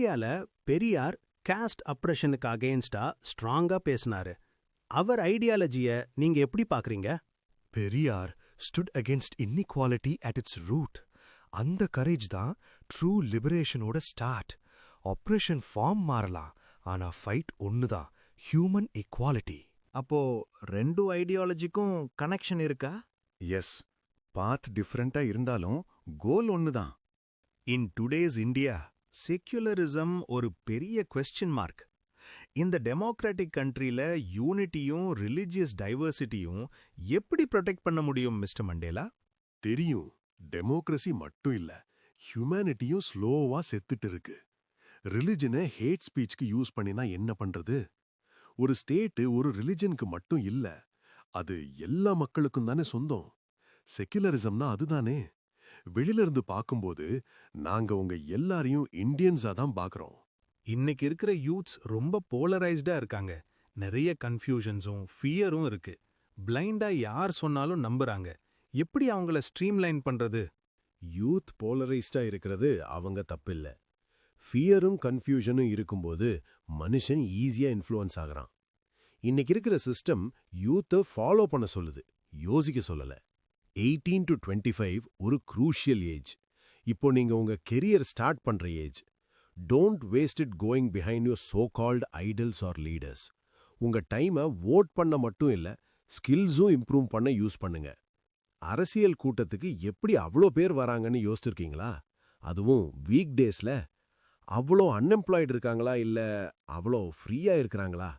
இந்தியால பெரியார் காஸ்ட் அப்ரஷனுக்கு அகெயின்ஸ்டா ஸ்ட்ராங்கா பேசினாரு. அவர் ஐடியாலஜிய நீங்க எப்படி பாக்குறீங்க? Periyar stood against inequality at its root. அந்த கரேஜ் தான் ட்ரூ லிபரேஷனோட ஸ்டார்ட். ஆப்ரேஷன் ஃபார்ம் மாறலாம், ஆனா ஃபைட் ஒன்னுதான், ஹியூமன் ஈக்வாலிட்டி. அப்போ ரெண்டு ஐடியாலஜிக்கும் கனெக்ஷன் இருக்கா? எஸ், பாத் டிஃப்ரெண்டா இருந்தாலும் கோல் ஒன்னுதான். இன் டுடேஸ் இந்தியா செக்யுலரிசம் ஒரு பெரிய கொஸ்டின் மார்க். இந்த டெமோக்ராட்டிக் கண்ட்ரில யூனிட்டியும் ரிலிஜியஸ் டைவர்சிட்டியும் எப்படி ப்ரொடெக்ட் பண்ண முடியும் மிஸ்டர் மண்டேலா? தெரியும், டெமோக்ரஸி மட்டும் இல்ல, ஹியூமனிட்டியும் ஸ்லோவா செத்துட்டு இருக்கு. ரிலிஜனை ஹேட் ஸ்பீச்க்கு யூஸ் பண்ணினா என்ன பண்றது? ஒரு ஸ்டேட் ஒரு ரிலிஜனுக்கு மட்டும் இல்ல, அது எல்லா மக்களுக்கும் தானே சொந்தம். செக்யுலரிசம்னா அதுதானே. வெளியில இருந்து பார்க்கும்போது நாங்க உங்க எல்லாரையும் இந்தியன்ஸா தான் பார்க்கறோம். இன்னைக்கு இருக்கிற யூத்ஸ் ரொம்ப போலரைஸ்டா இருக்காங்க. நிறைய கன்ஃபியூஷன்ஸும் ஃபியரும் இருக்கு. பிளைண்டா யார் சொன்னாலும் நம்புறாங்க. எப்படி அவங்கள ஸ்ட்ரீம்லைன் பண்றது? யூத் போலரைஸ்டா இருக்கிறது அவங்க தப்பில்ல. ஃபியரும் கன்ஃபியூஷனும் இருக்கும்போது மனுஷன் ஈஸியா இன்ஃப்ளூயன்ஸ் ஆகிறான். இன்னைக்கு இருக்கிற சிஸ்டம் யூத்தை ஃபாலோ பண்ண சொல்லுது, யோசிக்க சொல்லல. 18 to 25 ஒரு க்ரூஷியல் ஏஜ். இப்போ நீங்க உங்க கெரியர் ஸ்டார்ட் பண்ற age. Don't waste it going behind your so called idols or leaders. உங்க டைமை வோட் பண்ண மட்டும் இல்ல, ஸ்கில்ஸும் இம்ப்ரூவ் பண்ண யூஸ் பண்ணுங்க. அரசியல் கூட்டத்துக்கு எப்படி அவ்வளோ பேர் வராங்கன்னு யோசிச்சிருக்கீங்களா? அதுவும் வீக் டேஸ்ல. அவ்வளோ அன்எம்ப்ளாய்டு இருக்காங்களா இல்ல அவ்வளோ ஃப்ரீயா இருக்கிறாங்களா?